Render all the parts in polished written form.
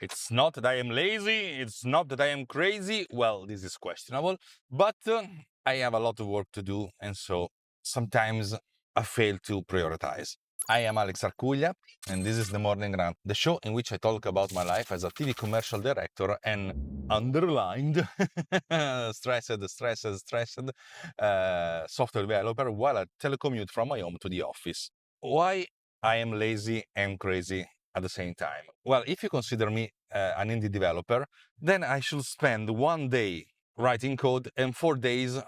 It's not that I am lazy, it's not that I am crazy. Well, this is questionable, but I have a lot of work to do, and so sometimes I fail to prioritize. I am Alex Arcuglia, and this is The Morning Rant, the show in which I talk about my life as a TV commercial director and underlined, stressed, software developer while I telecommute from my home to the office. Why I am lazy and crazy at the same time? Well, if you consider me an indie developer, then I should spend one day writing code and 4 days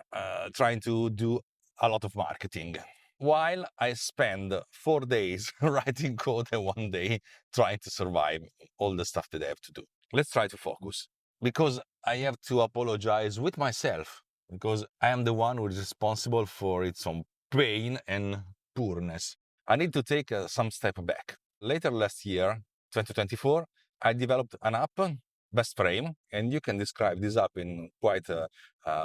trying to do a lot of marketing. While I spend 4 days writing code and one day trying to survive all the stuff that I have to do. Let's try to focus. Because I have to apologize with myself, because I am the one who is responsible for its own pain and poorness. I need to take some step back. Later last year, 2024, I developed an app, Best Frame, and you can describe this app in quite a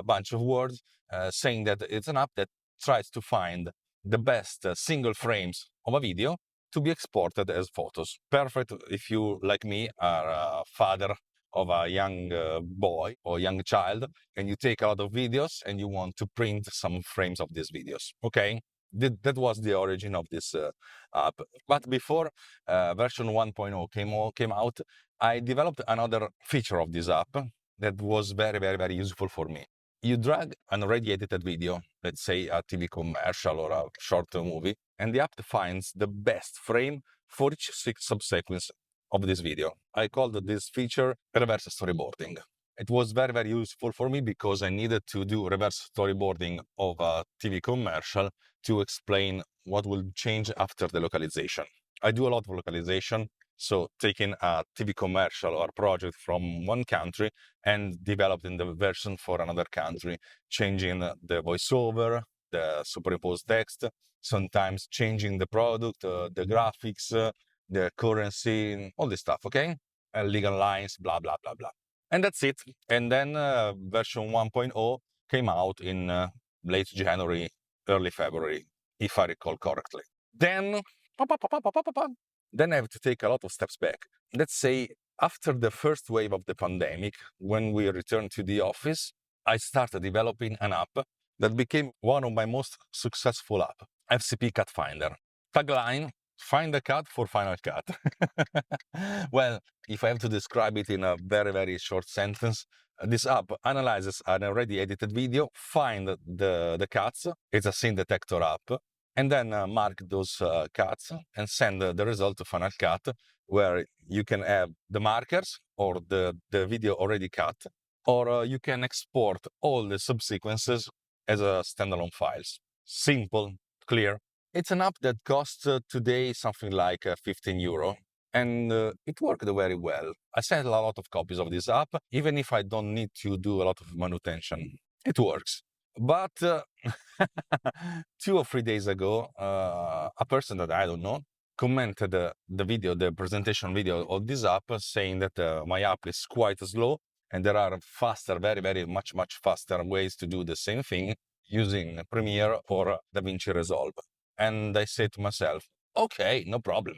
bunch of words, saying that it's an app that tries to find the best single frames of a video to be exported as photos. Perfect if you, like me, are a father of a young boy or young child, and you take a lot of videos and you want to print some frames of these videos. Okay, that was the origin of this app. But before version 1.0 came out, I developed another feature of this app that was very useful for me. You drag an already edited video, let's say a TV commercial or a short movie, and the app finds the best frame for each subsequence of this video. I called this feature reverse storyboarding. It was very useful for me because I needed to do reverse storyboarding of a TV commercial to explain what will change after the localization. I do a lot of localization, so taking a TV commercial or project from one country and developing the version for another country, changing the voiceover, the superimposed text, sometimes changing the product, the graphics, the currency, all this stuff, okay? Legal lines, blah. And that's it. And then version 1.0 came out in late January, early February, if I recall correctly. Then I have to take a lot of steps back. Let's say after the first wave of the pandemic, when we returned to the office, I started developing an app that became one of my most successful apps, FCP Cut Finder. Tagline, find a cut for Final Cut. Well, if I have to describe it in a very short sentence, this app analyzes an already edited video, find the cuts, it's a scene detector app, and then mark those cuts and send the result to Final Cut, where you can have the markers or the video already cut, or you can export all the subsequences as a standalone files. Simple, clear. It's an app that costs today something like 15 euro, and it worked very well. I sell a lot of copies of this app, even if I don't need to do a lot of manutention. It works. But 2 or 3 days ago, a person that I don't know commented the presentation video of this app, saying that my app is quite slow and there are faster, very much faster ways to do the same thing using Premiere or DaVinci Resolve. And I say to myself, okay, no problem.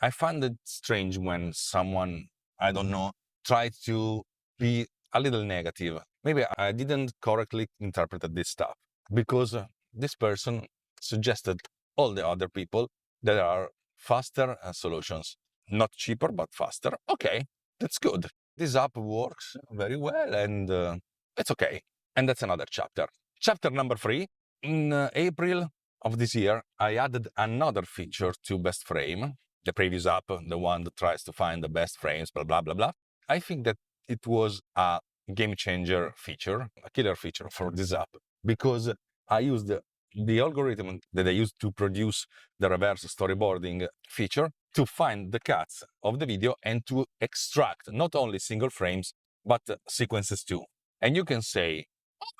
I find it strange when someone, I don't know, tries to be a little negative. Maybe I didn't correctly interpret this stuff, because this person suggested all the other people that are faster solutions. Not cheaper, but faster. Okay, that's good. This app works very well, and it's okay. And that's another chapter. Chapter number 3. In April of this year, I added another feature to Best Frame, the previous app, the one that tries to find the best frames, blah. I think that it was a game changer feature, a killer feature for this app, because I used the algorithm that I used to produce the reverse storyboarding feature to find the cuts of the video and to extract not only single frames, but sequences too. And you can say,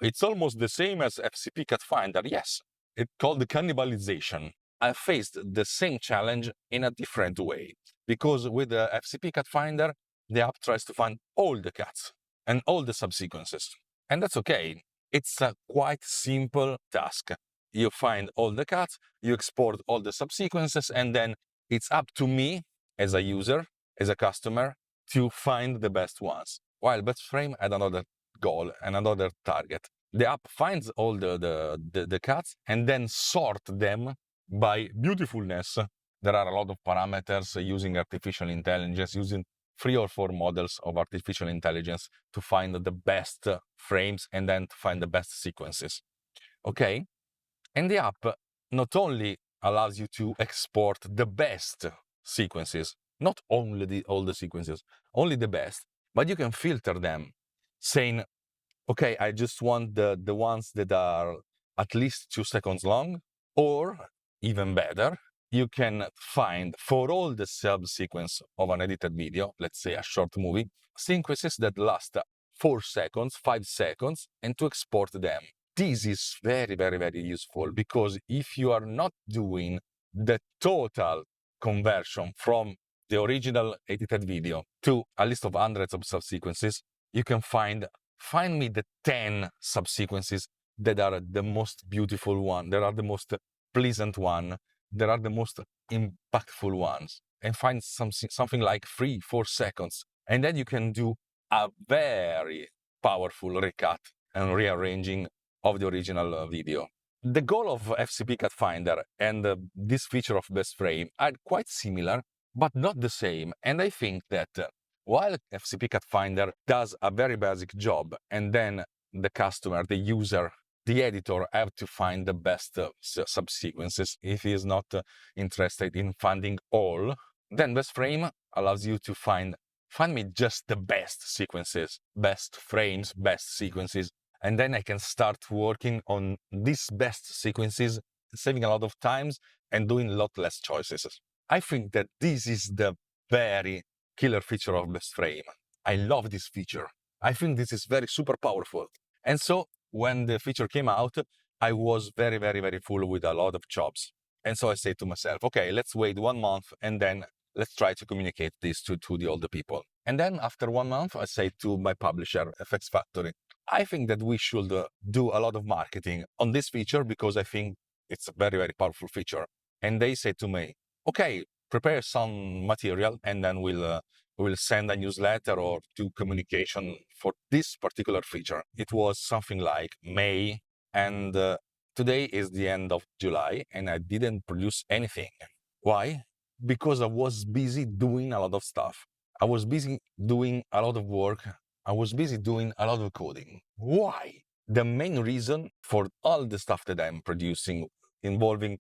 it's almost the same as FCP Cut Finder. Yes, it's called cannibalization. I faced the same challenge in a different way, because with the FCP Cut Finder, the app tries to find all the cuts and all the subsequences. And that's okay. It's a quite simple task. You find all the cuts, you export all the subsequences, and then it's up to me as a user, as a customer, to find the best ones. While Best Frame had another goal and another target. The app finds all the cuts and then sort them by beautifulness. There are a lot of parameters using artificial intelligence, using 3 or 4 models of artificial intelligence to find the best frames and then to find the best sequences. Okay? And the app not only allows you to export the best sequences, not only all the sequences, only the best, but you can filter them, saying, okay, I just want the ones that are at least 2 seconds long, or even better, you can find for all the subsequence of an edited video, let's say a short movie, sequences that last 4 seconds, 5 seconds, and to export them. This is very, very, very useful because if you are not doing the total conversion from the original edited video to a list of hundreds of subsequences, you can find me the 10 subsequences that are the most beautiful one, that are the most pleasant one, that are the most impactful ones, and find something like 3-4 seconds. And then you can do a very powerful recut and rearranging of the original video. The goal of FCP Cut Finder and this feature of Best Frame are quite similar, but not the same. And I think that while FCP Cut Finder does a very basic job, and then the customer, the user, the editor have to find the best subsequences if he is not interested in finding all, then Best Frame allows you to find me just the best sequences, best frames, best sequences, and then I can start working on these best sequences, saving a lot of times and doing a lot less choices. I think that this is the very killer feature of Best Frame. I love this feature. I think this is very super powerful. And so when the feature came out, I was very, very, very full with a lot of jobs. And so I said to myself, okay, let's wait 1 month and then let's try to communicate this to the older people. And then after 1 month, I said to my publisher, FX Factory, I think that we should do a lot of marketing on this feature because I think it's a very, very powerful feature. And they said to me, okay, prepare some material and then we'll send a newsletter or do communication for this particular feature. It was something like May, and today is the end of July, and I didn't produce anything. Why? Because I was busy doing a lot of stuff. I was busy doing a lot of work. I was busy doing a lot of coding. Why? The main reason for all the stuff that I'm producing involving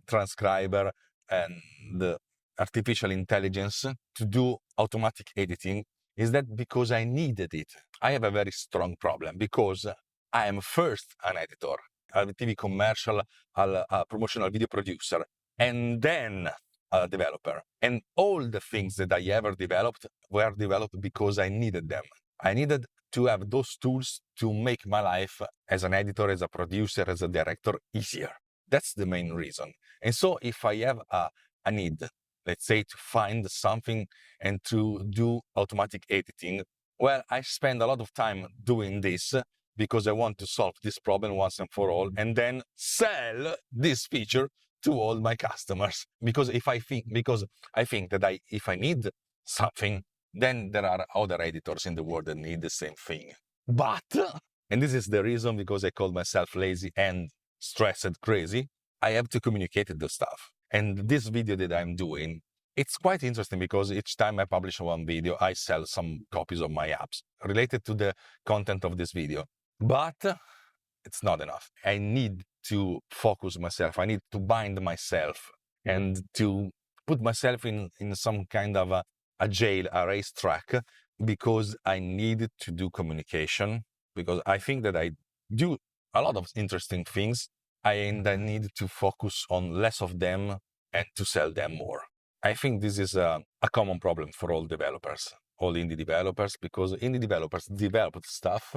transcriber and the artificial intelligence to do automatic editing is that because I needed it. I have a very strong problem because I am first an editor, a TV commercial, a promotional video producer, and then a developer. And all the things that I ever developed were developed because I needed them. I needed to have those tools to make my life as an editor, as a producer, as a director easier. That's the main reason. And so if I have a need, let's say, to find something and to do automatic editing, well, I spend a lot of time doing this because I want to solve this problem once and for all, and then sell this feature to all my customers. Because I think that if I need something, then there are other editors in the world that need the same thing. But, and this is the reason because I call myself lazy and stressed crazy, I have to communicate the stuff. And this video that I'm doing, it's quite interesting because each time I publish one video, I sell some copies of my apps related to the content of this video. But it's not enough. I need to focus myself. I need to bind myself and to put myself in some kind of a jail, a racetrack, because I need to do communication, because I think that I do a lot of interesting things, and I need to focus on less of them and to sell them more. I think this is a common problem for all developers, all indie developers, because indie developers develop stuff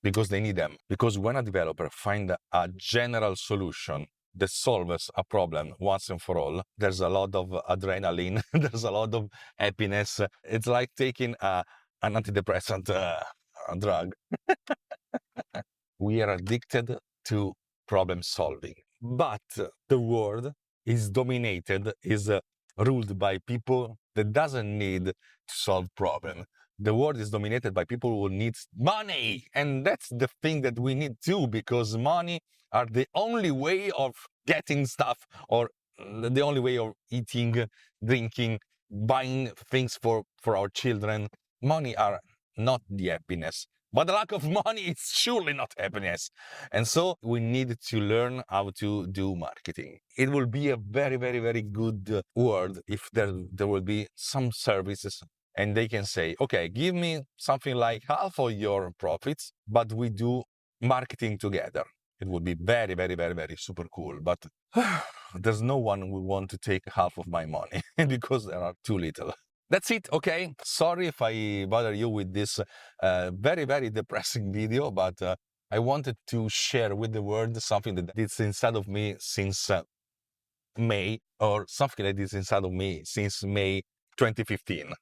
because they need them. Because when a developer finds a general solution that solves a problem once and for all, there's a lot of adrenaline, there's a lot of happiness. It's like taking an antidepressant drug. We are addicted to problem solving. But the world is dominated, is ruled by people that doesn't need to solve problem. The world is dominated by people who need money. And that's the thing that we need too, because money are the only way of getting stuff, or the only way of eating, drinking, buying things for our children. Money are not the happiness. But the lack of money is surely not happiness. And so we need to learn how to do marketing. It will be a very, very, very good world if there will be some services and they can say, okay, give me something like half of your profits, but we do marketing together. It would be very, very, very, very super cool. But there's no one who will want to take half of my money because there are too little. That's it, okay? Sorry if I bother you with this very, very depressing video, but I wanted to share with the world something that is inside of me since May, or something that is inside of me since May 2015.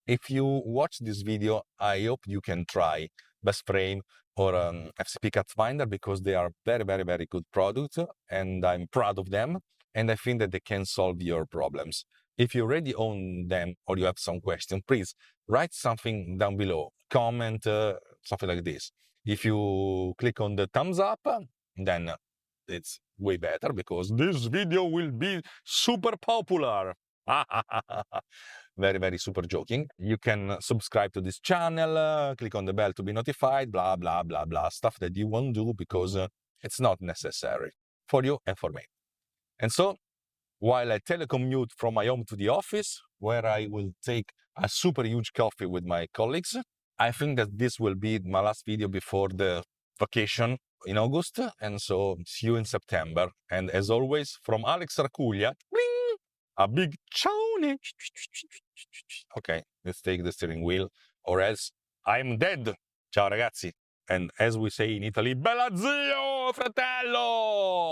If you watch this video, I hope you can try BestFrame or FCP Cut Finder, because they are very, very, very good products, and I'm proud of them, and I think that they can solve your problems. If you already own them or you have some question, please write something down below, comment, something like this. If you click on the thumbs up, then it's way better, because this video will be super popular. Very, very super joking. You can subscribe to this channel, click on the bell to be notified, blah, blah, blah, blah, stuff that you won't do because it's not necessary for you and for me. And so, while I telecommute from my home to the office, where I will take a super huge coffee with my colleagues, I think that this will be my last video before the vacation in August, and so see you in September. And as always, from Alex Racuglia, a big ciao. Okay, let's take the steering wheel, or else I'm dead. Ciao ragazzi. And as we say in Italy, bella zio, fratello!